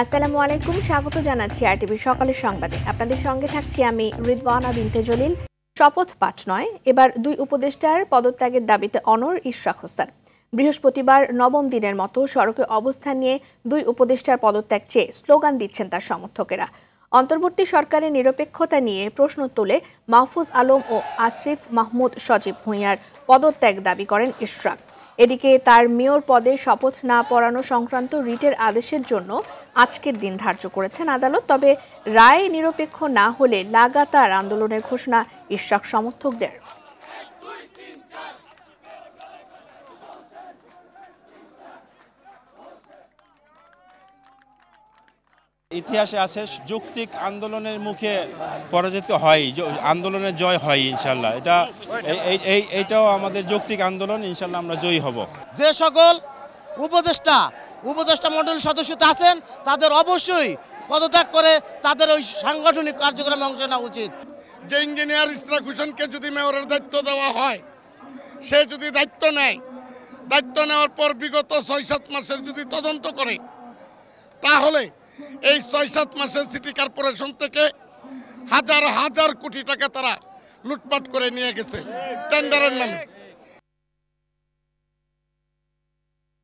আসসালামু আলাইকুম, স্বাগত জানাচ্ছি আরটিভি সকালের সংবাদে। আপনাদের সঙ্গে থাকছি আমি রিদওয়ানা বিনতে জলিল। শপথ পাঠ নয়, এবার দুই উপদেষ্টার পদত্যাগের দাবিতে অনড় ইশরাক হোসেন। বৃহস্পতিবার নবম দিনের মতো সড়কে অবস্থান নিয়ে দুই উপদেষ্টার পদত্যাগ চেয়ে স্লোগান দিচ্ছেন তার সমর্থকেরা। অন্তর্বর্তী সরকারের নিরপেক্ষতা নিয়ে প্রশ্ন তুলে মাহফুজ আলম ও আসিফ মাহমুদ সজীব ভূঁইয়ার পদত্যাগ দাবি করেন ইশরাক। এদিকে তার মেয়র পদে শপথ না পড়ানো সংক্রান্ত রিটের আদেশের জন্য আজকের দিন ধার্য করেছেন আদালত। তবে রায় নিরপেক্ষ না হলে লাগাতার আন্দোলনের ঘোষণা ইশরাক সমর্থকদের। ইতিহাসে আছে যৌক্তিক আন্দোলনের মুখে পরাজিত হয়, আন্দোলনের জয় হয় ইনশাল্লাহ। এইটাও আমাদের যৌক্তিক আন্দোলন, ইনশাল্লাহ আমরা জয়ী হব। যে সকল উপদেষ্টা মণ্ডলীর সদস্য আছেন তাদের অবশ্যই পদত্যাগ করে তাদের ওই সাংগঠনিক কার্যক্রমে অংশ নেওয়া উচিত। যে ইঞ্জিনিয়ার ইশরাক হোসেনকে যদি মেয়রের দায়িত্ব দেওয়া হয়, সে যদি দায়িত্ব নেয়, দায়িত্ব নেওয়ার পর বিগত ৬-৭ মাসের যদি তদন্ত করে, তাহলে এই ৬-৭ মাসের সিটি কর্পোরেশন থেকে হাজার হাজার কোটি টাকা তারা লুটপাট করে নিয়ে গেছে টেন্ডারের নামে।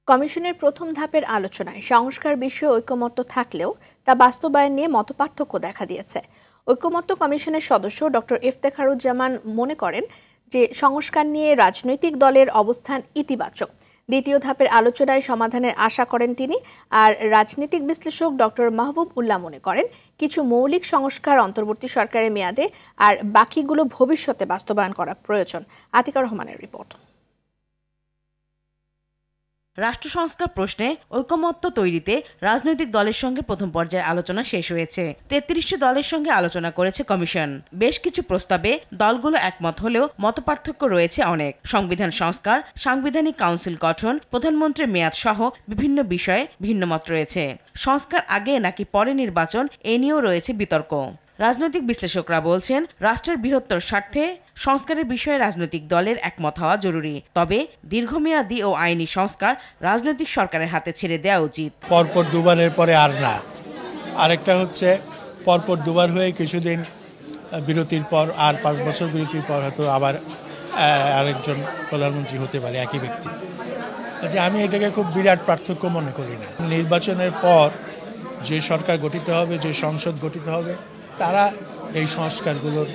কমিশনের প্রথম ধাপের আলোচনায় সংস্কার বিষয়ে ঐকমত্য থাকলেও তা বাস্তবায়ন নিয়ে মতপার্থক্য দেখা দিয়েছে। ঐকমত্য কমিশনের সদস্য ডক্টর ইফতেখারুজ্জামান মনে করেন যে সংস্কার নিয়ে রাজনৈতিক দলের অবস্থান ইতিবাচক। দ্বিতীয় ধাপের আলোচনায় সমাধানের আশা করেন তিনি। আর রাজনৈতিক বিশ্লেষক ডক্টর মাহবুব উল্লাহ মনে করেন কিছু মৌলিক সংস্কার অন্তর্বর্তী সরকারের মেয়াদে আর বাকিগুলো ভবিষ্যতে বাস্তবায়ন করা প্রয়োজন। আতিকা রহমানের রিপোর্ট। রাষ্ট্র সংস্কার প্রশ্নে ঐকমত্য তৈরিতে রাজনৈতিক দলের সঙ্গে প্রথম পর্যায়ের আলোচনা শেষ হয়েছে। ৩৩টি দলের সঙ্গে আলোচনা করেছে কমিশন। বেশ কিছু প্রস্তাবে দলগুলো একমত হলেও মতপার্থক্য রয়েছে অনেক। সংবিধান সংস্কার, সাংবিধানিক কাউন্সিল গঠন, প্রধানমন্ত্রীর মেয়াদ সহ বিভিন্ন বিষয়ে ভিন্ন মত রয়েছে। সংস্কার আগে নাকি পরে নির্বাচন, এ নিয়েও রয়েছে বিতর্ক। রাজনৈতিক বিশ্লেষকরা বলছেন রাষ্ট্রের বৃহত্তর স্বার্থে সংস্কারের বিষয়ে রাজনৈতিক দলের একমত হওয়া জরুরি। তবে দীর্ঘমেয়াদী ও আইনি সংস্কার রাজনৈতিক সরকারের হাতে ছেড়ে দেওয়া উচিত। পরপর দুবারের পরে আর না। আরেকটা হচ্ছে পরপর দুবার হয়ে কিছুদিন বিরতির পর আর 5 বছর বিরতির পর হয়তো আবার আরেকজন প্রধানমন্ত্রী হতে পারে একই ব্যক্তি। আমি এটাকে খুব বিরাট পার্থক্য মনে করি না। নির্বাচনের পর যে সরকার গঠিত হবে, যে সংসদ গঠিত হবে, তারা এই সংস্কারগুলোর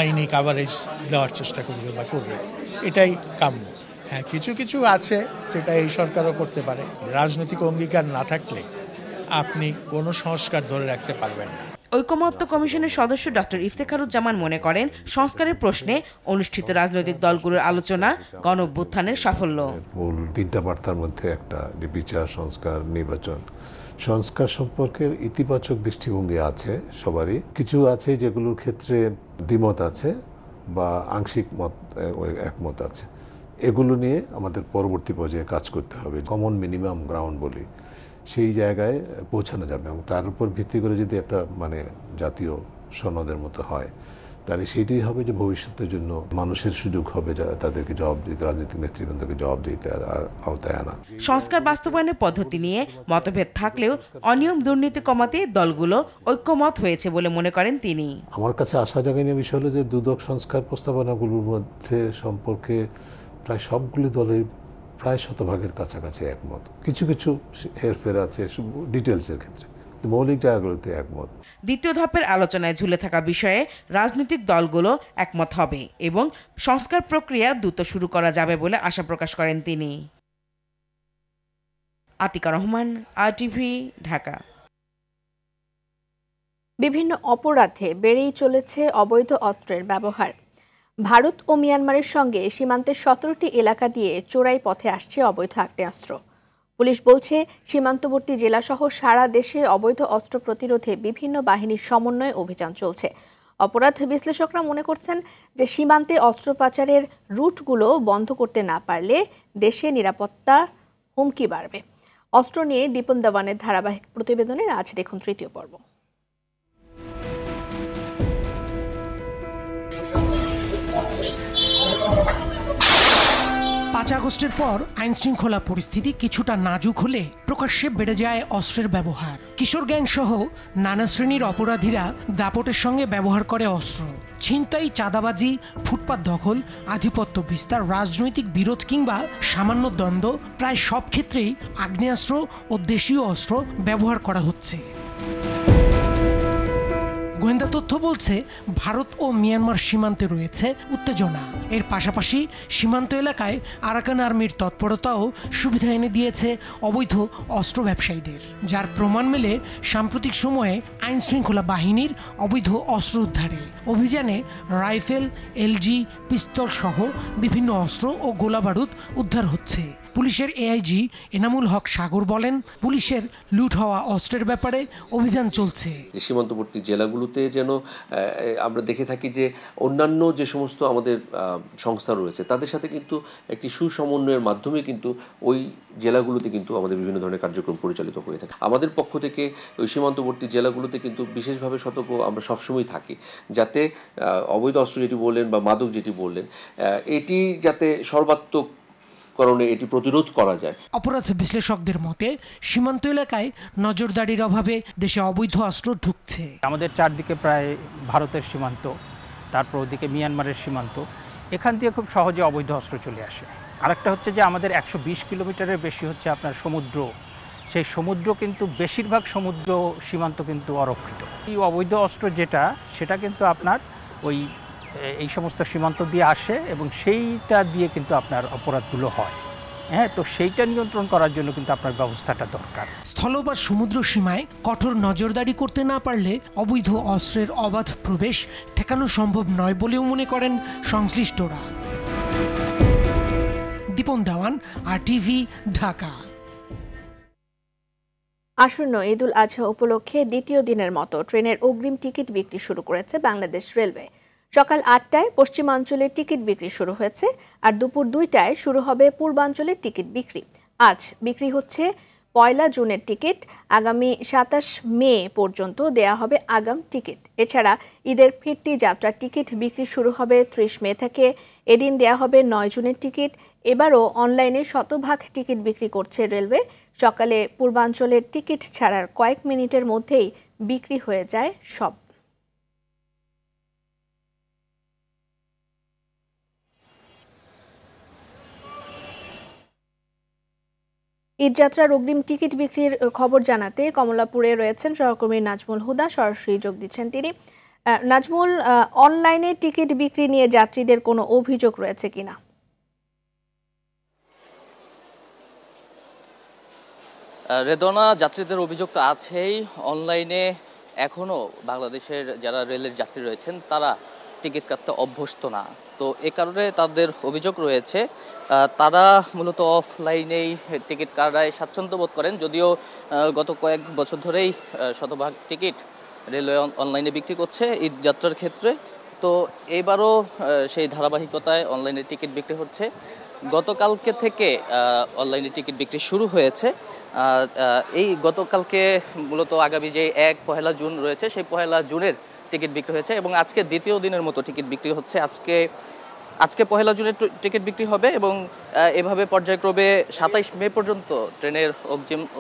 আইনি কাভারেজ দেওয়ার চেষ্টা করবে বা করবে, এটাই কাম্য। হ্যাঁ, কিছু কিছু আছে যেটা এই সরকারও করতে পারে। রাজনৈতিক অঙ্গীকার না থাকলে আপনি কোনো সংস্কার ধরে রাখতে পারবেন না। ঐকমত্য কমিশনের সদস্য ডক্টর ইফতেখারুজ্জামান মনে করেন সংস্কারের প্রশ্নে অনুষ্ঠিত রাজনৈতিক দলগুলোর আলোচনা গণঅভ্যুত্থানের সাফল্য। মূল 3টা বার্তার মধ্যে একটা বিচার, সংস্কার, নির্বাচন। সংস্কার সম্পর্কে ইতিবাচক দৃষ্টিভঙ্গি আছে সবারই। কিছু আছে যেগুলোর ক্ষেত্রে দ্বিমত আছে বা আংশিক একমত আছে। এগুলো নিয়ে আমাদের পরবর্তী পর্যায়ে কাজ করতে হবে। কমন মিনিমাম গ্রাউন্ড বলি, সেই জায়গায় পৌঁছানো যাবে এবং তার উপর ভিত্তি করে যদি একটা জাতীয় সনদের মতো হয়, তাহলে সেইটাই হবে যে ভবিষ্যতের জন্য মানুষের সুযোগ হবে তাদেরকে জবাব দিতে, রাজনৈতিক নেতৃবৃন্দকে জবাব দিতে আর আওতায় আনা। সংস্কার বাস্তবায়নের পদ্ধতি নিয়ে মতভেদ থাকলেও অনিয়ম দুর্নীতি কমাতে দলগুলো ঐক্যমত হয়েছে বলে মনে করেন তিনি। আমার কাছে আশা জাগানো বিষয় হলো যে দুদক সংস্কার প্রস্তাবনাগুলোর মধ্যে সম্পর্কে প্রায় সবগুলি দলের প্রায় শতভাগের কাছাকাছি একমত। কিছু কিছু হেরফের আছে ডিটেলসের ক্ষেত্রে, মৌলিক জায়গাগুলোতে একমত। দ্বিতীয় ধাপের আলোচনায় ঝুলে থাকা বিষয়ে রাজনৈতিক দলগুলো একমত হবে এবং সংস্কার প্রক্রিয়া দ্রুত শুরু করা যাবে বলে আশা প্রকাশ করেন তিনি। আতিকা রহমান, আরটিভি, ঢাকা। বিভিন্ন অপরাধে বেড়েই চলেছে অবৈধ অস্ত্রের ব্যবহার। ভারত ও মিয়ানমারের সঙ্গে সীমান্তের 17টি এলাকা দিয়ে চোরাই পথে আসছে অবৈধ আগ্নেয়াস্ত্র। পুলিশ বলছে সীমান্তবর্তী জেলাসহ সারা দেশে অবৈধ অস্ত্র প্রতিরোধে বিভিন্ন বাহিনীর সমন্বয়ে অভিযান চলছে। অপরাধ বিশ্লেষকরা মনে করছেন যে সীমান্তে অস্ত্র পাচারের রুটগুলো বন্ধ করতে না পারলে দেশে নিরাপত্তা হুমকি বাড়বে। অস্ত্র নিয়ে দীপন দেওয়ানের ধারাবাহিক প্রতিবেদনের আজ দেখুন 3য় পর্ব। 5 আগস্টের পর আইনশৃঙ্খলা পরিস্থিতি কিছুটা নাজুক হলে প্রকাশ্যে বেড়ে যায় অস্ত্রের ব্যবহার। কিশোর গ্যাং সহ নানা শ্রেণীর অপরাধীরা দাপটের সঙ্গে ব্যবহার করে অস্ত্র। ছিনতাই, চাঁদাবাজি, ফুটপাত দখল, আধিপত্য বিস্তার, রাজনৈতিক বিরোধ কিংবা সামান্য দ্বন্দ্ব, প্রায় সব ক্ষেত্রেই আগ্নেয়াস্ত্র ও দেশীয় অস্ত্র ব্যবহার করা হচ্ছে। গোয়েন্দা তথ্য বলছে ভারত ও মিয়ানমার সীমান্তে রয়েছে উত্তেজনা। এর পাশাপাশি সীমান্ত এলাকায় আরাকান আর্মির তৎপরতাও সুবিধা এনে দিয়েছে অবৈধ অস্ত্র ব্যবসায়ীদের, যার প্রমাণ মেলে সাম্প্রতিক সময়ে আইন শৃঙ্খলা বাহিনীর অবৈধ অস্ত্র উদ্ধারে। অভিযানে রাইফেল, এলজি, পিস্তল সহ বিভিন্ন অস্ত্র ও গোলাবারুদ উদ্ধার হচ্ছে। পুলিশের এআইজি এনামুল হক সাগর বলেন, পুলিশের লুট হওয়া অস্ত্রের ব্যাপারে অভিযান চলছে। সীমান্তবর্তী জেলাগুলোতে যেন আমরা দেখে থাকি যে অন্যান্য যে সমস্ত আমাদের সংস্থা রয়েছে তাদের সাথে কিন্তু একটি সুসমন্বয়ের মাধ্যমে কিন্তু ওই জেলাগুলোতে কিন্তু আমাদের বিভিন্ন ধরনের কার্যক্রম পরিচালিত হয়ে থাকে। আমাদের পক্ষ থেকে ওই সীমান্তবর্তী জেলাগুলোতে কিন্তু বিশেষভাবে সতর্ক আমরা সবসময় থাকি, যাতে অবৈধ অস্ত্র যেটি বললেন বা মাদক যেটি বললেন, এটি যাতে সর্বাত্মক কারণে এটি প্রতিরোধ করা যায়। অপরাধ বিশ্লেষকদের মতে সীমান্ত এলাকায় নজরদারির অভাবে দেশে অবৈধ অস্ত্র ঢুকছে। আমাদের চারদিকে প্রায় ভারতের সীমান্ত, তারপর ওদিকে মিয়ানমারের সীমান্ত, এখান দিয়ে খুব সহজে অবৈধ অস্ত্র চলে আসে। আরেকটা হচ্ছে যে আমাদের 120 কিলোমিটারের বেশি হচ্ছে আপনার সমুদ্র, সেই সমুদ্র কিন্তু বেশিরভাগ সমুদ্র সীমান্ত কিন্তু অরক্ষিত। এই অবৈধ অস্ত্র যেটা, সেটা কিন্তু আপনার এই সমস্ত সীমান্ত দিয়ে আসে এবং সেইটা দিয়ে কিন্তু আপনার অপরাধগুলো হয়। হ্যাঁ, তো সেইটা নিয়ন্ত্রণ করার জন্য কিন্তু আপনার ব্যবস্থাটা দরকার। স্থল বা সমুদ্র সীমায় কঠোর নজরদারি করতে না পারলে অবৈধ অস্ত্রের অবাধ প্রবেশ ঠেকানো সম্ভব নয় বলেও মনে করেন সংশ্লিষ্টরা। দীপন দেওয়ান, RTV, ঢাকা। আসন্ন ঈদুল আজহা উপলক্ষে দ্বিতীয় দিনের মতো ট্রেনের অগ্রিম টিকিট বিক্রি শুরু করেছে বাংলাদেশ রেলওয়ে। সকাল 8টায় পশ্চিমাঞ্চলের টিকিট বিক্রি শুরু হয়েছে, আর দুপুর 2টায় শুরু হবে পূর্বাঞ্চলের টিকিট বিক্রি। আজ বিক্রি হচ্ছে 1 জুনের টিকিট। আগামী 27 মে পর্যন্ত দেয়া হবে আগাম টিকিট। এছাড়া ঈদের ফিরতি যাত্রার টিকিট বিক্রি শুরু হবে 30 মে থেকে। এদিন দেয়া হবে 9 জুনের টিকিট। এবারও অনলাইনে শতভাগ টিকিট বিক্রি করছে রেলওয়ে। সকালে পূর্বাঞ্চলের টিকিট ছাড়ার কয়েক মিনিটের মধ্যেই বিক্রি হয়ে যায় সব। ঈদযাত্রার অগ্রিম টিকিট বিক্রির খবর জানাতে কমলাপুরে রয়েছেন সহকর্মী নাজমুল হুদা, সরাসরি যোগ দিচ্ছেন তিনি। নাজমুল, অনলাইনে টিকিট বিক্রি নিয়ে যাত্রীদের কোনো অভিযোগ রয়েছে কিনা? রেদনা, যাত্রীদের অভিযোগ তো আছেই। অনলাইনে এখনও বাংলাদেশের যারা রেলের যাত্রী রয়েছেন তারা টিকিট কাটতে অভ্যস্ত না, তো এ কারণে তাদের অভিযোগ রয়েছে। তারা মূলত অফলাইনেই টিকিট কাটায় স্বাচ্ছন্দ্য বোধ করেন, যদিও গত কয়েক বছর ধরেই শতভাগ টিকিট রেলওয়ে অনলাইনে বিক্রি করছে ঈদ যাত্রার ক্ষেত্রে। তো এবারও সেই ধারাবাহিকতায় অনলাইনে টিকিট বিক্রি হচ্ছে। গতকালকে থেকে অনলাইনে টিকিট বিক্রি শুরু হয়েছে। এই গতকালকে মূলত আগামী যে 1 জুন রয়েছে, সেই 1 জুনের টিকিট বিক্রি হয়েছে এবং আজকে দ্বিতীয় দিনের মতো টিকিট বিক্রি হচ্ছে। আজকে 1 জুনের টিকিট বিক্রি হবে এবং এভাবে পর্যায়ক্রমে 27 মে পর্যন্ত ট্রেনের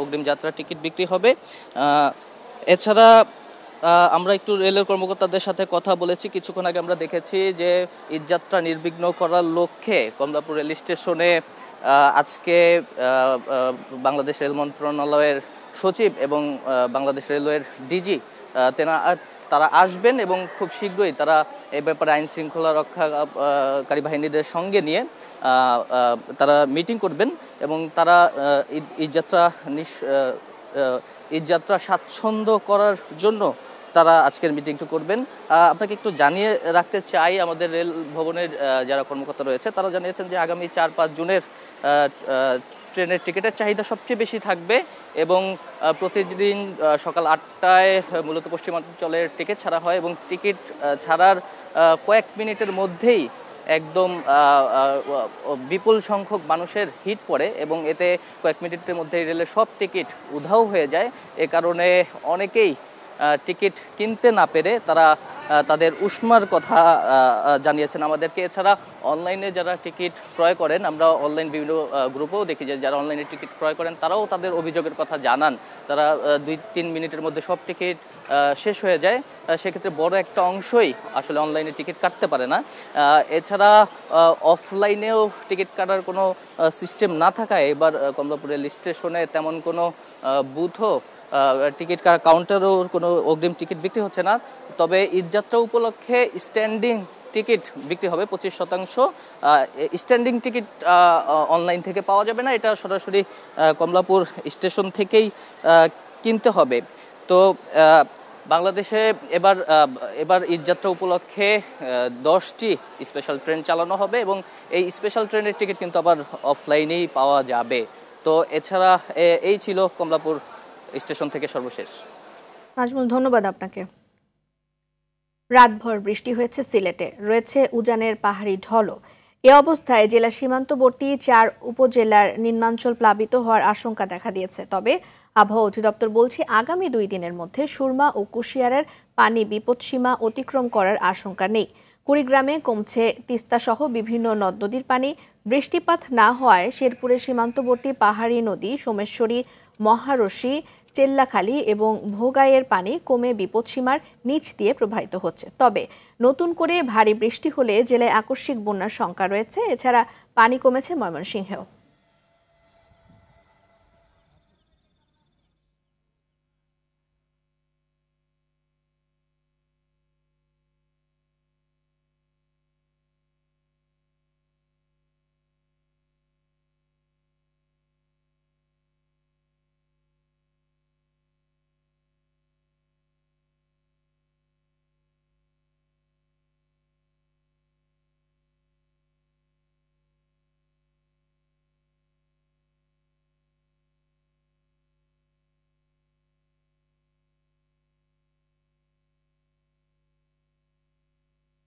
অগ্রিম যাত্রার টিকিট বিক্রি হবে। এছাড়া আমরা একটু রেলের কর্মকর্তাদের সাথে কথা বলেছি। কিছুক্ষণ আগে আমরা দেখেছি যে ঈদযাত্রা নির্বিঘ্ন করার লক্ষ্যে কমলাপুর রেল স্টেশনে আজকে বাংলাদেশ রেল মন্ত্রণালয়ের সচিব এবং বাংলাদেশ রেলওয়ের ডিজি তারা আসবেন এবং খুব শীঘ্রই তারা এই ব্যাপারে আইন শৃঙ্খলা রক্ষাকারী বাহিনীদের সঙ্গে নিয়ে তারা মিটিং করবেন এবং তারা ঈদযাত্রা স্বাচ্ছন্দ্য করার জন্য তারা আজকের মিটিংটা করবেন। আপনাকে একটু জানিয়ে রাখতে চাই, আমাদের রেল ভবনের যারা কর্মকর্তা রয়েছে তারা জানিয়েছেন যে আগামী 4-5 জুনের ট্রেনের টিকিটের চাহিদা সবচেয়ে বেশি থাকবে এবং প্রতিদিন সকাল 8টায় মূলত পশ্চিমাঞ্চলের টিকিট ছাড়া হয় এবং টিকিট ছাড়ার কয়েক মিনিটের মধ্যেই একদম বিপুল সংখ্যক মানুষের হিট পড়ে এবং এতে কয়েক মিনিটের মধ্যেই রেলের সব টিকিট উধাও হয়ে যায়। এ কারণে অনেকেই টিকিট কিনতে না পেরে তারা তাদের উষ্মার কথা জানিয়েছেন আমাদেরকে। এছাড়া অনলাইনে যারা টিকিট ক্রয় করেন, আমরা অনলাইন বিভিন্ন গ্রুপেও দেখি যে যারা অনলাইনে টিকিট ক্রয় করেন তারাও তাদের অভিযোগের কথা জানান। তারা 2-3 মিনিটের মধ্যে সব টিকিট শেষ হয়ে যায়, সেক্ষেত্রে বড় একটা অংশই আসলে অনলাইনে টিকিট কাটতে পারে না। এছাড়া অফলাইনেও টিকিট কাটার কোনো সিস্টেম না থাকায় এবার কমলাপুর রেল স্টেশনে তেমন কোনো বুথও টিকিট কাউন্টারও কোনো অগ্রিম টিকিট বিক্রি হচ্ছে না। তবে ঈদযাত্রা উপলক্ষে স্ট্যান্ডিং টিকিট বিক্রি হবে 25%। স্ট্যান্ডিং টিকিট অনলাইন থেকে পাওয়া যাবে না, এটা সরাসরি কমলাপুর স্টেশন থেকেই কিনতে হবে। তো বাংলাদেশে এবার ঈদযাত্রা উপলক্ষে 10টি স্পেশাল ট্রেন চালানো হবে এবং এই স্পেশাল ট্রেনের টিকিট কিন্তু আবার অফলাইনেই পাওয়া যাবে। তো এছাড়া এই ছিল কমলাপুর স্টেশন থেকে সর্বশেষ। নাজমুল, ধন্যবাদ আপনাকে। রাতভর বৃষ্টি হয়েছে সিলেটে, রয়েছে উজানের পাহাড়ি ঢলও। এ অবস্থায় জেলা সীমান্তবর্তী 4 উপজেলার নিম্নাঞ্চল প্লাবিত হওয়ার আশঙ্কা দেখা দিয়েছে। তবে আবহাওয়া অধিদপ্তর বলছে আগামী 2 দিনের মধ্যে সুরমা ও কুশিয়ারার পানি বিপদসীমা অতিক্রম করার আশঙ্কা নেই। কুড়িগ্রামে কমছে তিস্তা সহ বিভিন্ন নদ নদীর পানি। বৃষ্টিপাত না হওয়ায় শেরপুরের সীমান্তবর্তী পাহাড়ি নদী সোমেশ্বরী, মহারশী, চেল্লাখালী এবং ভোগাইয়ের পানি কমে বিপদসীমার নিচ দিয়ে প্রবাহিত হচ্ছে। তবে নতুন করে ভারী বৃষ্টি হলে জেলায় আকস্মিক বন্যার শঙ্কা রয়েছে। এছাড়া পানি কমেছে ময়মনসিংহেও।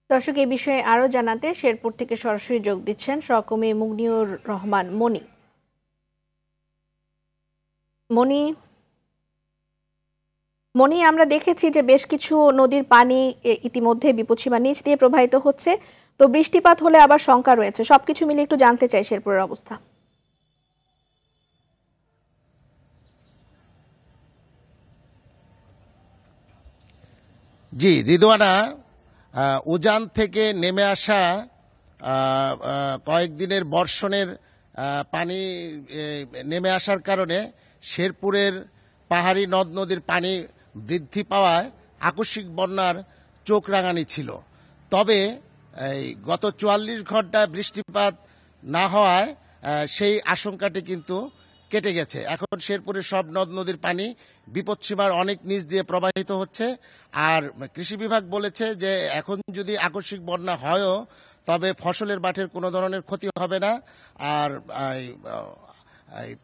দর্শক, এই বিষয়ে আরো জানাতে শেরপুর থেকে সরাসরি যোগ দিচ্ছেন সহকর্মী মুগনিউর রহমান মনি। মনি, আমরা দেখেছি যে বেশ কিছু নদীর পানি ইতিমধ্যে বিপদসীমার নিচ দিয়ে প্রবাহিত হচ্ছে, তো বৃষ্টিপাত হলে আবার শঙ্কা রয়েছে। সবকিছু মিলে একটু জানতে চাই শেরপুরের অবস্থা। জি রিদওয়ানা, উজান থেকে নেমে আসা কয়েকদিনের বর্ষণের পানি নেমে আসার কারণে শেরপুরের পাহাড়ি নদ নদীর পানি বৃদ্ধি পাওয়ায় আকস্মিক বন্যার চোখ রাঙানি ছিল। তবে গত 44 ঘন্টায় বৃষ্টিপাত না হওয়ায় সেই আশঙ্কাটি কিন্তু কেটে গেছে। এখন শেরপুরের সব নদ নদীর পানি বিপদসীমার অনেক নিচ দিয়ে প্রবাহিত হচ্ছে। আর কৃষি বিভাগ বলেছে যে এখন যদি আকস্মিক বন্যা হয়ও তবে ফসলের মাঠের কোনো ধরনের ক্ষতি হবে না। আর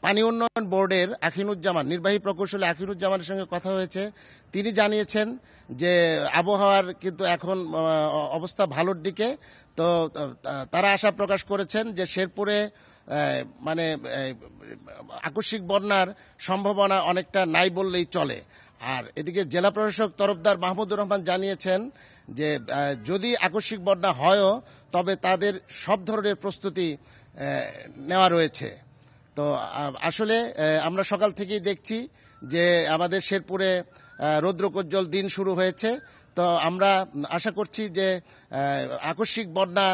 পানি উন্নয়ন বোর্ডের আখিনুজ্জামান, নির্বাহী প্রকৌশলী আখিনুজ্জামানের সঙ্গে কথা হয়েছে। তিনি জানিয়েছেন যে আবহাওয়ার কিন্তু এখন অবস্থা ভালোর দিকে। তো তারা আশা প্রকাশ করেছেন যে শেরপুরে মানে আকস্মিক বন্যার সম্ভাবনা অনেকটা নাই বললেই চলে। আর এদিকে জেলা প্রশাসক তরফদার মাহমুদুর রহমান জানিয়েছেন যে যদি আকস্মিক বন্যা হয়ও তবে তাদের সব ধরনের প্রস্তুতি নেওয়া রয়েছে। তো আসলে আমরা সকাল থেকেই দেখছি যে আমাদের শেরপুরে রৌদ্রোজ্জ্বল দিন শুরু হয়েছে। তো আমরা আশা করছি যে আকস্মিক বন্যা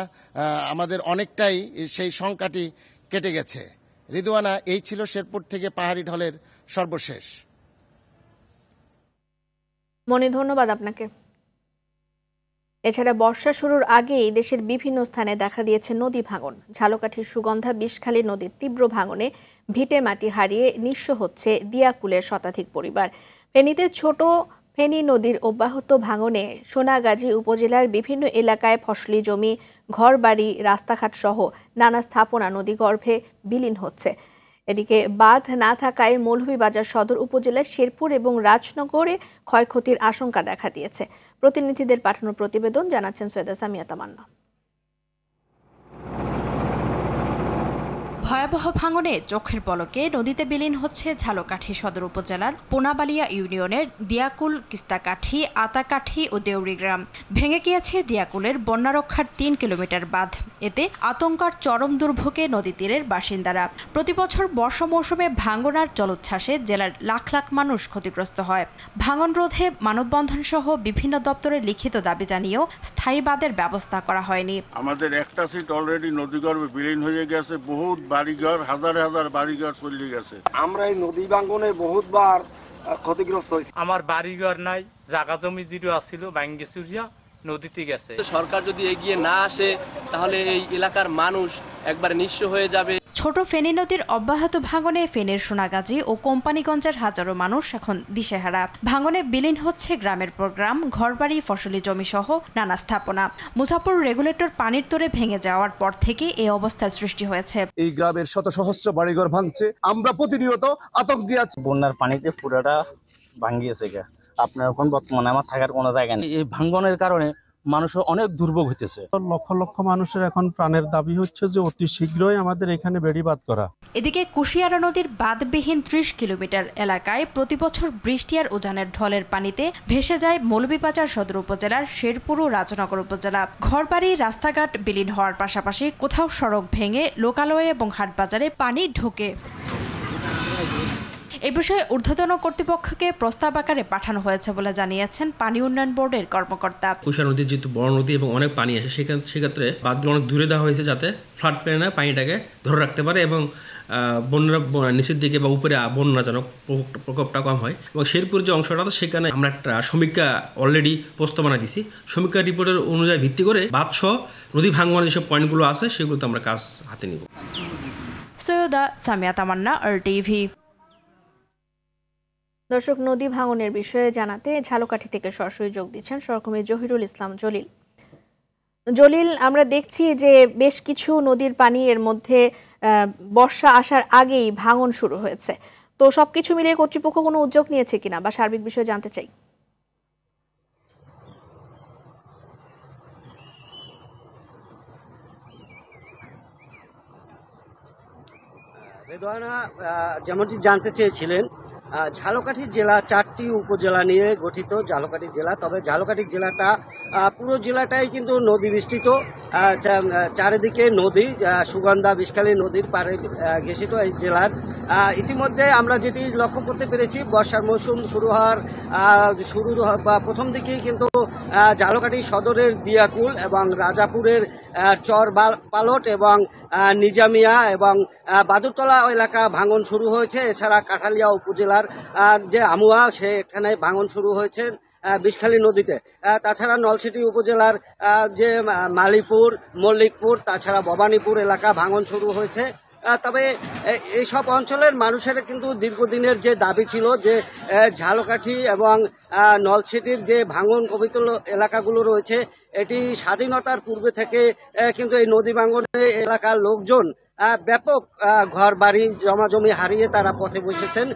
আমাদের অনেকটাই সেই শঙ্কাটি কেটে গেছে। রিদওয়ানা, এই ছিল শেরপুর থেকে পাহাড়ি ঢলের সর্বশেষ। মনে ধন্যবাদ আপনাকে। এছাড়া বর্ষা শুরুর আগেই দেশের বিভিন্ন স্থানে দেখা দিয়েছে নদী ভাঙন। ঝালকাঠির সুগন্ধা বিষখালী নদীর তীব্র ভাঙনে ভিটে মাটি হারিয়ে নিঃস্ব হচ্ছে দিয়াকুলের শতাধিক পরিবার। ফেনীতে ছোট ফেনী নদীর অব্যাহত ভাঙনে সোনাগাজী উপজেলার বিভিন্ন এলাকায় ফসলি জমি, ঘরবাড়ি, রাস্তাঘাট সহ নানা স্থাপনা নদীগর্ভে বিলীন হচ্ছে। এদিকে বাঁধ না থাকায় মৌলভীবাজার সদর উপজেলার শেরপুর এবং রাজনগরে ক্ষয়ক্ষতির আশঙ্কা দেখা দিয়েছে। প্রতিনিধিদের পাঠানো প্রতিবেদন জানাচ্ছেন সৈয়দা সামিয়া তামান্না। ভয়াবহ ভাঙনে চোখের পলকে নদীতে বিলীন হচ্ছে ঝালকাঠি সদর উপজেলার পোনাবালিয়া ইউনিয়নের দিয়াকুল, কিস্তাকাঠি, আতাকাঠি ও দেউরি গ্রাম। ভেঙে গিয়েছে দিয়াকুলের বন্যা রক্ষার ৩ কিলোমিটার বাঁধ। এতে আতঙ্কার চরম দুর্ভোগে নদী তীরের বাসিন্দারা। প্রতিবছর বর্ষা মৌসুমে ভাঙনার জলোচ্ছ্বাসে জেলার লাখ লাখ মানুষ ক্ষতিগ্রস্ত হয়। ভাঙন রোধে মানববন্ধন সহ বিভিন্ন দপ্তরে লিখিত দাবি জানিয়েও স্থায়ী বাঁধের ব্যবস্থা করা হয়নি। আমাদের একটা সিট অলরেডি নদীগর্ভে বিলীন হয়ে গেছে, বহুত বাড়িঘর, হাজার হাজার বাড়িঘর চলে গেছে। আমরা এই নদী ভাঙনে বহুতবার ক্ষতিগ্রস্ত হয়েছি। আমার বাড়িঘর নাই, জায়গা জমি যেটা আছিল ভাঙ্গে চুরিয়া নদীতে গেছে। সরকার যদি এগিয়ে না আসে তাহলে এই এলাকার মানুষ একবার নিঃস্ব হয়ে যাবে। ছোট ফেনী নদীর অব্যাহত ভাঙনে ফেনীর সোনাগাজী ও কোম্পানিগঞ্জের হাজারো মানুষ এখন দিশেহারা। ভাঙনে বিলীন হচ্ছে গ্রামের পর গ্রাম, ঘরবাড়ি, ফসলি জমি সহ নানা স্থাপনা। মুজাফর রেগুলেটর পানির তোরে ভেঙে যাওয়ার পর থেকে এই অবস্থার সৃষ্টি হয়েছে। এই গ্রামের শত সহস্র বাড়িঘর ভাঙছে, আমরা প্রতিনিয়ত আতঙ্কে আছি। বন্যার পানিতে পুরোটা ভাঙিয়েছে। আপনার এখন বর্তমানে আমার থাকার কোনো জায়গা নেই। এই ভাঙনের কারণে মানুষ অনেক দুর্ভোগ হইতেছে। লক্ষ লক্ষ মানুষের এখন প্রাণের দাবি হচ্ছে যে অতি শীঘ্রই আমাদের এখানে বেড়িবাঁধ করা। এদিকে কুশিয়ারা নদীর বাঁধবিহীন ৩০ কিলোমিটার এলাকায় প্রতিবছর বৃষ্টি আর উজানের ঢলের পানিতে ভেসে যায় মৌলভীবাজার সদর উপজেলার শেরপুর ও রাজনগর উপজেলা। ঘরবাড়ি, রাস্তাঘাট বিলীন হওয়ার পাশাপাশি কোথাও সড়ক ভেঙে লোকালয়ে এবং হাটবাজারে পানি ঢোকে। এ বিষয়ে ঊর্ধ্বতন কর্তৃপক্ষকে প্রস্তাব আকারে পাঠানো হয়েছে বলে জানিয়েছেন পানি উন্নয়ন বোর্ডের কর্মকর্তা। কুশিয়ারা নদী যেহেতু বড় নদী এবং অনেক পানি আসে, সেক্ষেত্রে বাঁধগুলো অনেক দূরে দেওয়া হয়েছে যাতে ফ্লাড প্লেনে পানিটাকে ধরে রাখতে পারে এবং বন্যা নিচের দিকে বা উপরে বন্যা যেন প্রকোপটা কম হয়। এবং শেরপুর যে অংশটা সেখানে আমরা একটা সমীক্ষা অলরেডি প্রস্তাবনা দিছি। সমীক্ষা রিপোর্টের অনুযায়ী ভিত্তি করে বাঁধসহ নদী ভাঙনের যেসব পয়েন্টগুলো আছে সেগুলোতে আমরা কাজ হাতে নিব। সৈয়দা সামিয়া তামান্না, RTV। দর্শক, নদী ভাঙনের বিষয়ে জানাতে ঝালকাঠি থেকে সরাসরি যোগ দিচ্ছেন সহকর্মী জহিরুল ইসলাম জলিল। আমরা দেখছি যে বেশ কিছু নদীর পানি এর মধ্যে বর্ষা আসার আগেই ভাঙন শুরু হয়েছে। তো সবকিছু মিলিয়ে কর্তৃপক্ষ কোনো উদ্যোগ নিয়েছে কিনা বা সার্বিক বিষয়ে জানতে চাই। রেদওয়ানা যেমনটি জানতে চেয়েছিলেন, ঝালকাঠি জেলা 4টি উপজেলা নিয়ে গঠিত ঝালকাঠি জেলা। তবে ঝালকাঠি জেলাটা পুরো জেলাটাই কিন্তু নদী বেষ্টিত, চারিদিকে নদী, সুগন্ধা, বিষখালী নদীর পাড়ে ঘেঁষিত এই জেলার। ইতিমধ্যে আমরা যেটি লক্ষ্য করতে পেরেছি, বর্ষার মৌসুম শুরু হওয়ার প্রথম দিকেই কিন্তু ঝালকাঠি সদরের দিয়াকুল এবং রাজাপুরের চর পালট এবং নিজামিয়া এবং বাদুরতলা এলাকা ভাঙন শুরু হয়েছে। এছাড়া কাঠালিয়া উপজেলার যে আমুয়া, সেখানে ভাঙন শুরু হয়েছে বিষখালী নদীতে। তাছাড়া নলছিটি উপজেলার যে মালিপুর, মল্লিকপুর, তাছাড়া ভবানীপুর এলাকা ভাঙন শুরু হয়েছে। তবে এইসব অঞ্চলের মানুষের কিন্তু দীর্ঘদিনের যে দাবি ছিল যে ঝালকাঠি এবং নলছিটির যে ভাঙন কবিত এলাকাগুলো রয়েছে, এটি স্বাধীনতার পূর্বে থেকে কিন্তু এই নদী ভাঙনে এলাকার লোকজন ব্যাপক ঘর বাড়ি জমাজমি হারিয়ে তারা পথে বসেছেন।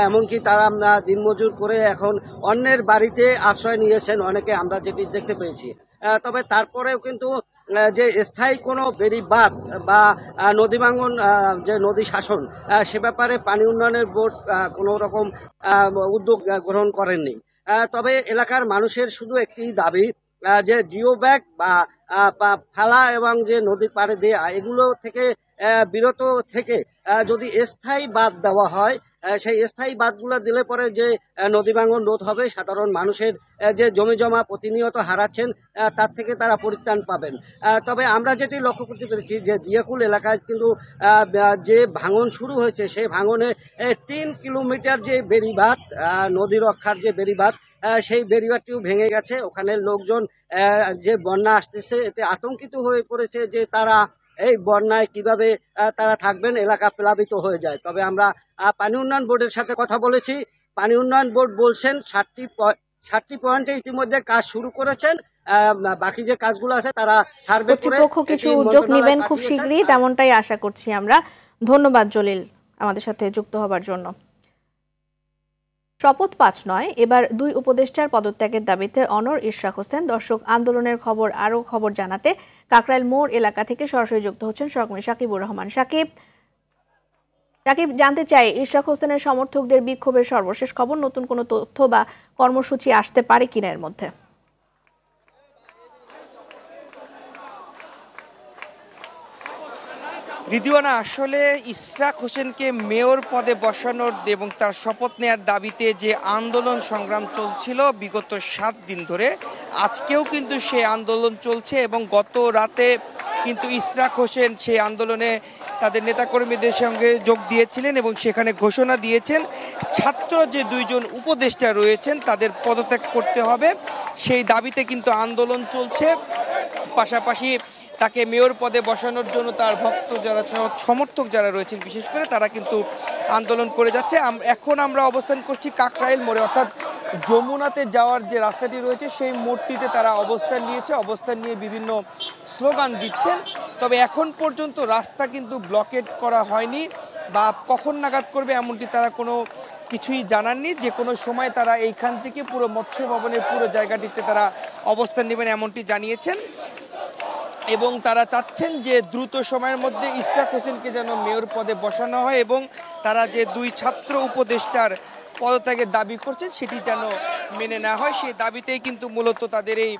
এমনকি তারা দিনমজুর করে এখন অন্যের বাড়িতে আশ্রয় নিয়েছেন অনেকে, আমরা যেটি দেখতে পেয়েছি। তবে তারপরেও কিন্তু যে স্থায়ী কোনো বেড়িবাঁধ বা নদী ভাঙন যে নদী শাসন, সে ব্যাপারে পানি উন্নয়নের বোর্ড কোনো রকম উদ্যোগ গ্রহণ করেননি। তবে এলাকার মানুষের শুধু একটি দাবি যে জিও ব্যাগ বা ফালা এবং যে নদীর পাড়ে দেয়া, এগুলো থেকে বিরত থেকে যদি স্থায়ী বাঁধ দেওয়া হয়, সেই স্থায়ী বাঁধগুলো দিলে পরে যে নদী ভাঙন রোধ হবে, সাধারণ মানুষের যে জমি জমা প্রতিনিয়ত হারাচ্ছেন তার থেকে তারা পরিত্রাণ পাবেন। তবে আমরা যেটি লক্ষ্য করতে পেরেছি যে দিয়াকুল এলাকায় কিন্তু যে ভাঙন শুরু হয়েছে, সেই ভাঙনে 3 কিলোমিটার যে বেড়িবাঁধ, নদী রক্ষার যে বেড়িবাঁধ, সেই বেড়িবাঁধটিও ভেঙে গেছে। ওখানের লোকজন যে বন্যা আসতেছে এতে আতঙ্কিত হয়ে পড়েছে যে তারা এই বন্যায় কিভাবে তারা থাকবেন, এলাকা প্লাবিত হয়ে যায়। তবে আমরা পানি উন্নয়ন বোর্ডের সাথে কথা বলেছি। পানি উন্নয়ন বোর্ড বলছেন 7টি পয়েন্টে ইতিমধ্যে কাজ শুরু করেছেন। বাকি যে কাজগুলো আছে তারা সার্ভে করে কর্তৃপক্ষ কিছু উদ্যোগ নেবেন খুব শীঘ্রই, তেমনটাই আশা করছি আমরা। ধন্যবাদ জলিল আমাদের সাথে যুক্ত হবার জন্য। শপথ 5 নয়, এবার 2 উপদেষ্টার পদত্যাগের দাবিতে অনড় ইশরাক হোসেন। দর্শক, আন্দোলনের খবর জানাতে কাকরাইল মোড় এলাকা থেকে সরাসরি যুক্ত হচ্ছেন সহকর্মী সাকিবুর রহমান। সাকিব, তাকে জানতে চাই ইশরাক হোসেনের সমর্থকদের বিক্ষোভের সর্বশেষ খবর, নতুন কোনো তথ্য বা কর্মসূচি আসতে পারে কিনা এর মধ্যে? রিদওয়ানা, আসলে ইশরাক হোসেনকে মেয়র পদে বসানোর এবং তার শপথ নেয়ার দাবিতে যে আন্দোলন সংগ্রাম চলছিল বিগত 7 দিন ধরে, আজকেও কিন্তু সেই আন্দোলন চলছে এবং গত রাতে কিন্তু ইশরাক হোসেন সেই আন্দোলনে তাদের নেতাকর্মীদের সঙ্গে যোগ দিয়েছিলেন এবং সেখানে ঘোষণা দিয়েছেন ছাত্র যে 2 জন উপদেষ্টা রয়েছেন তাদের পদত্যাগ করতে হবে। সেই দাবিতে কিন্তু আন্দোলন চলছে। পাশাপাশি তাকে মেয়র পদে বসানোর জন্য তার ভক্ত যারা সমর্থক যারা রয়েছেন বিশেষ করে তারা কিন্তু আন্দোলন করে যাচ্ছে। এখন আমরা অবস্থান করছি কাকরাইল মোড়ে, অর্থাৎ যমুনাতে যাওয়ার যে রাস্তাটি রয়েছে সেই মোড়টিতে তারা অবস্থান নিয়েছে। অবস্থান নিয়ে বিভিন্ন স্লোগান দিচ্ছেন। তবে এখন পর্যন্ত রাস্তা কিন্তু ব্লকেট করা হয়নি বা কখন নাগাদ করবে এমনটি তারা কোনো কিছুই জানাননি। যে কোনো সময় তারা এইখান থেকে পুরো মৎস্য ভবনের পুরো জায়গাটিতে তারা অবস্থান নেবেন এমনটি জানিয়েছেন এবং তারা চাচ্ছেন যে দ্রুত সময়ের মধ্যে ইশরাক হোসেনকে যেন মেয়র পদে বসানো হয় এবং তারা যে 2 ছাত্র উপদেষ্টার পদত্যাগের দাবি করছেন সেটি যেন মেনে নেওয়া হয়। সেই দাবিতেই কিন্তু মূলত তাদের এই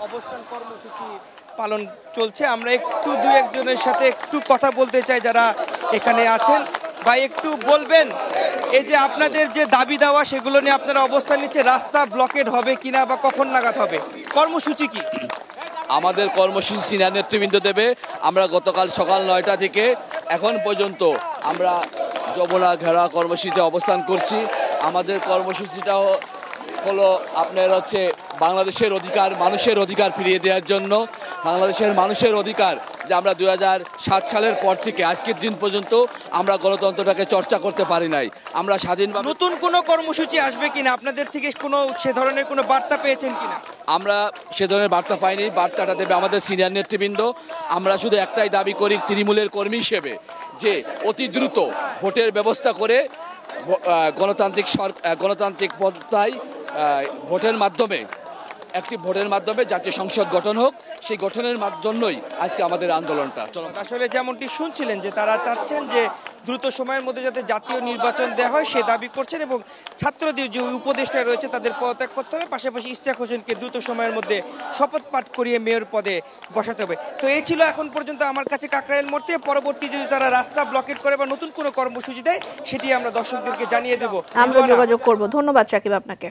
অবস্থান কর্মসূচি পালন চলছে। আমরা একটু 2-1 জনের সাথে একটু কথা বলতে চাই যারা এখানে আছেন। ভাই, একটু বলবেন এই যে আপনাদের যে দাবি দেওয়া সেগুলো নিয়ে আপনারা অবস্থান নিচ্ছে, রাস্তা ব্লকেট হবে কিনা বা কখন নাগাদ হবে, কর্মসূচি কি? আমাদের কর্মসূচি সিনিয়র নেতৃবৃন্দ দেবে। আমরা গতকাল সকাল 9টা থেকে এখন পর্যন্ত আমরা যমুনা ঘেরা কর্মসূচিতে অবস্থান করছি। আমাদের কর্মসূচিটা হলো আপনার বাংলাদেশের অধিকার, মানুষের অধিকার ফিরিয়ে দেওয়ার জন্য। বাংলাদেশের মানুষের অধিকার যে আমরা 2007 সালের পর থেকে আজকের দিন পর্যন্ত আমরা গণতন্ত্রটাকে চর্চা করতে পারি নাই। আমরা স্বাধীনভাবে নতুন কোনো কর্মসূচি আসবে কিনা, আপনাদের থেকে কোনো সে ধরনের কোনো বার্তা পেয়েছেন কিনা? আমরা সে ধরনের বার্তা পাইনি। বার্তাটা দেবে আমাদের সিনিয়র নেতৃবৃন্দ। আমরা শুধু একটাই দাবি করি তৃণমূলের কর্মী হিসেবে যে অতি দ্রুত ভোটের ব্যবস্থা করে গণতান্ত্রিক পদ্ধতিতে ভোটের মাধ্যমে জাতীয় সংসদ গঠন হোক। সেই গঠনের জন্যই আজকে আমাদের আন্দোলনটা। আসলে যেমনটি শুনছিলেন যে তারা চাচ্ছেন যে দ্রুত সময়ের মধ্যে যাতে জাতীয় নির্বাচন দেওয়া হয় সে দাবি করছেন এবং ছাত্রদের যে উপদেষ্টা রয়েছে তাদের পদত্যাগ করতে হবে। পাশাপাশি ইশরাক হোসেনকে দ্রুত সময়ের মধ্যে শপথ পাঠ করিয়ে মেয়র পদে বসাতে হবে। তো এই ছিল এখন পর্যন্ত আমার কাছে কাকরাইল মোড় থেকে। পরবর্তী যদি তারা রাস্তা ব্লকেট করে বা নতুন কোনো কর্মসূচি দেয় সেটি আমরা দর্শকদেরকে জানিয়ে দেব, আমরা যোগাযোগ করব। ধন্যবাদ শাকিব আপনাকে।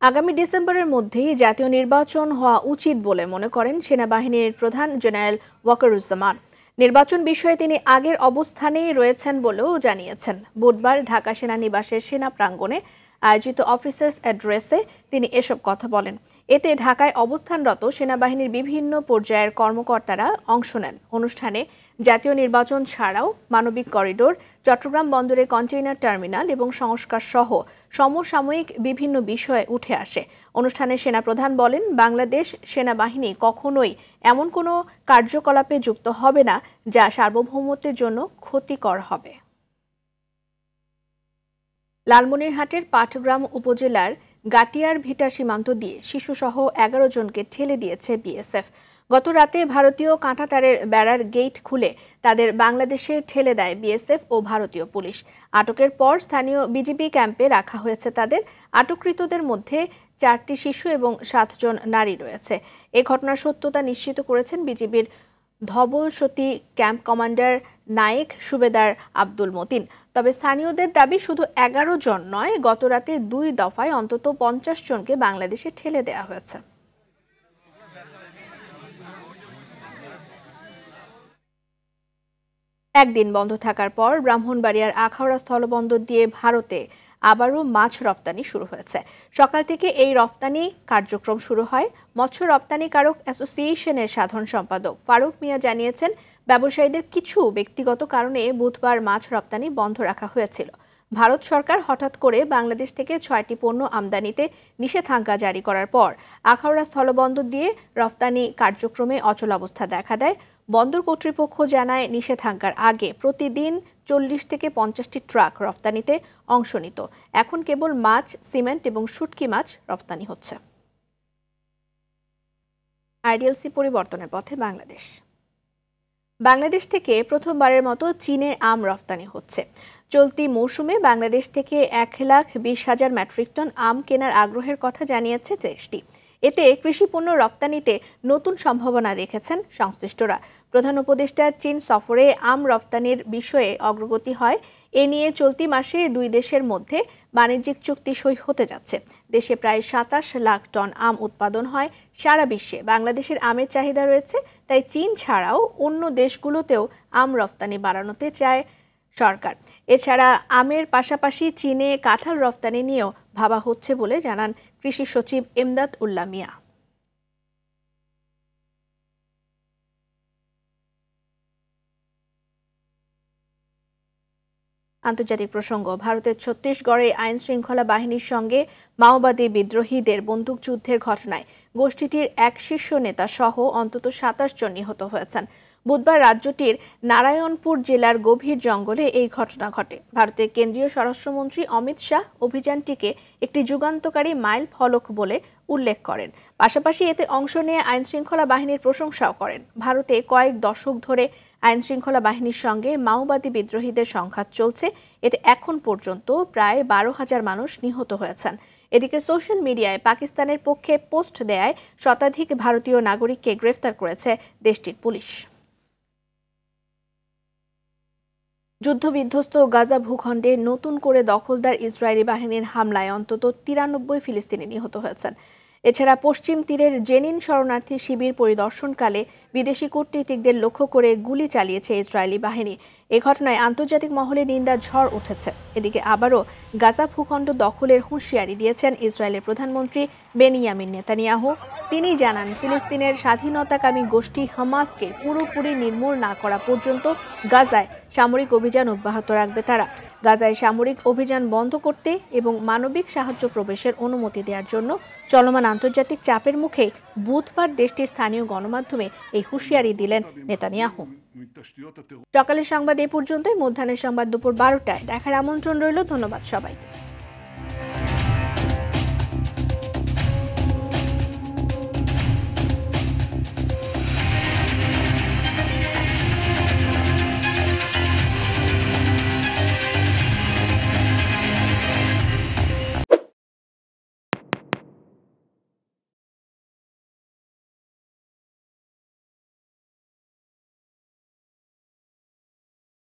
আগামী ডিসেম্বরের মধ্যেই জাতীয় নির্বাচন হওয়া উচিত বলে মনে করেন সেনাবাহিনীর প্রধান জেনারেল ওয়াকারুজ্জামান। নির্বাচন বিষয়ে তিনি আগের অবস্থানেই রয়েছেন বলেও জানিয়েছেন। বুধবার ঢাকা সেনানিবাসের সেনা প্রাঙ্গণে আয়োজিত অফিসার্স অ্যাড্রেসে তিনি এসব কথা বলেন। এতে ঢাকায় অবস্থানরত সেনাবাহিনীর বিভিন্ন পর্যায়ের কর্মকর্তারা অংশ নেন। অনুষ্ঠানে জাতীয় নির্বাচন ছাড়াও মানবিক করিডোর, চট্টগ্রাম বন্দরে কন্টেইনার টার্মিনাল এবং সংস্কার সহ সমসাময়িক বিভিন্ন বিষয়ে উঠে আসে। অনুষ্ঠানে সেনাপ্রধান বলেন, বাংলাদেশ সেনাবাহিনী কখনোই এমন কোনো কার্যকলাপে যুক্ত হবে না যা সার্বভৌমত্বের জন্য ক্ষতিকর হবে। লালমনিরহাটের পাটগ্রাম উপজেলার গাটিয়ার ভিটা সীমান্ত দিয়ে শিশুসহ 11 জনকে ঠেলে দিয়েছে বিএসএফ। গত রাতে ভারতীয় কাঁটাতারের বেড়ার গেট খুলে তাদের বাংলাদেশে ঠেলে দেয় বিএসএফ ও ভারতীয় পুলিশ। আটকের পর স্থানীয় বিজিবি ক্যাম্পে রাখা হয়েছে তাদের। আটককৃতদের মধ্যে 4টি শিশু এবং 7 জন নারী রয়েছে। এ ঘটনার সত্যতা নিশ্চিত করেছেন বিজিবির ধবলসতী ক্যাম্প কমান্ডার নায়েক সুবেদার আব্দুল মতিন। তবে স্থানীয়দের দাবি শুধু 11 জন নয়, গতরাতে 2 দফায় অন্তত 50 জনকে বাংলাদেশে ঠেলে দেওয়া হয়েছে। একদিন বন্ধ থাকার পর ব্রাহ্মণবাড়িয়ার আখাউড়া স্থলবন্দর দিয়ে ভারতে আবারও মাছ রপ্তানি শুরু হয়েছে। সকাল থেকে এই রপ্তানি কার্যক্রম শুরু হয়। মৎস্য রপ্তানিকারক অ্যাসোসিয়েশনের সাধারণ সম্পাদক ফারুক মিয়া জানিয়েছেন, ব্যবসায়ীদের কিছু ব্যক্তিগত কারণে বুধবার মাছ রপ্তানি বন্ধ রাখা হয়েছিল। ভারত সরকার হঠাৎ করে বাংলাদেশ থেকে 6টি পণ্য আমদানিতে নিষেধাজ্ঞা জারি করার পর আখাউড়া স্থলবন্দর দিয়ে রপ্তানি কার্যক্রমে অচলাবস্থা দেখা দেয়। বন্দর কর্তৃপক্ষ জানায়, নিষেধাজ্ঞার আগে প্রতিদিন 40 থেকে 50টি ট্রাক রপ্তানিতে অংশ নিত। এখন কেবল মাছ, সিমেন্ট এবং শুটকি মাছ রপ্তানি হচ্ছে। আইডিএলসি পরিবর্তনের পথে বাংলাদেশ। বাংলাদেশ থেকে প্রথমবারের মতো চীনে আম রফতানি হচ্ছে। চলতি মৌসুমে বাংলাদেশ থেকে 1,20,000 মেট্রিক টন আম কেনার আগ্রহের কথা জানিয়েছে দেশটি। এতে কৃষি পণ্য রফতানিতে নতুন সম্ভাবনা দেখেছেন সংশ্লিষ্টরা। প্রধান উপদেষ্টার চীন সফরে আম রফতানির বিষয়ে অগ্রগতি হয়। এ নিয়ে চলতি মাসে দুই দেশের মধ্যে বাণিজ্যিক চুক্তি সই হতে যাচ্ছে। দেশে প্রায় 27 লাখ টন আম উৎপাদন হয়। সারা বিশ্বে বাংলাদেশের আমের চাহিদা রয়েছে, তাই চীন ছাড়াও অন্য দেশগুলোতেও আম রফতানি বাড়ানোতে চায় সরকার। এছাড়া আমের পাশাপাশি চীনে কাঁঠাল রফতানি নিয়েও ভাবা হচ্ছে বলে জানান কৃষি সচিব এমদাদ উল্লাহ মিয়া। আন্তর্জাতিক প্রসঙ্গ, ভারতের ছত্তিশগড়ে আইন শৃঙ্খলা বাহিনীর সঙ্গে মাওবাদী বিদ্রোহীদের বন্দুকযুদ্ধের ঘটনায় গোষ্ঠীটির এক শীর্ষ নেতা সহ অন্তত 27 জন নিহত হয়েছেন। বুধবার রাজ্যটির নারায়ণপুর জেলার গভীর জঙ্গলে এই ঘটনা ঘটে। ভারতের কেন্দ্রীয় স্বরাষ্ট্রমন্ত্রী অমিত শাহ অভিযানটিকে একটি যুগান্তকারী মাইল ফলক বলে উল্লেখ করেন। পাশাপাশি এতে অংশ নিয়ে আইন শৃঙ্খলা বাহিনীর প্রশংসাও করেন। ভারতে কয়েক দশক ধরে আইন শৃঙ্খলা বাহিনীর সঙ্গে মাওবাদী বিদ্রোহীদের সংঘাত চলছে। এতে এখন পর্যন্ত প্রায় 12,000 মানুষ নিহত হয়েছেন। এদিকে সোশ্যাল মিডিয়ায় পাকিস্তানের পক্ষে পোস্ট দেয় শতাধিক ভারতীয় নাগরিককে গ্রেফতার করেছে দেশটির পুলিশ। যুদ্ধবিধ্বস্ত গাজা ভূখণ্ডে নতুন করে দখলদার ইসরায়েলি বাহিনীর হামলায় অন্তত 93 ফিলিস্তিনি নিহত হয়েছেন। এছাড়া পশ্চিম তীরের জেনিন শরণার্থী শিবির পরিদর্শনকালে বিদেশি কূটনীতিকদের লক্ষ্য করে গুলি চালিয়েছে ইসরায়েলি বাহিনী। এ ঘটনায় আন্তর্জাতিক মহলে নিন্দার ঝড় উঠেছে। এদিকে আবারও গাজা ভূখণ্ড দখলের হুঁশিয়ারি দিয়েছেন ইসরায়েলের প্রধানমন্ত্রী বেনিয়ামিন নেতানিয়াহু। তিনি জানান, ফিলিস্তিনের স্বাধীনতাকামী গোষ্ঠী হামাসকে পুরোপুরি নির্মূল না করা পর্যন্ত গাজায় সামরিক অভিযান অব্যাহত রাখবে তারা। গাজায় সামরিক অভিযান বন্ধ করতে এবং মানবিক সাহায্য প্রবেশের অনুমতি দেওয়ার জন্য চলমান আন্তর্জাতিক চাপের মুখে বুধবার দেশটির স্থানীয় গণমাধ্যমে এই হুঁশিয়ারি দিলেন নেতানিয়াহু। সকালের সংবাদ এ পর্যন্তই। মধ্যাহ্নের সংবাদ দুপুর 12টায় দেখার আমন্ত্রণ রইল। ধন্যবাদ সবাইকে।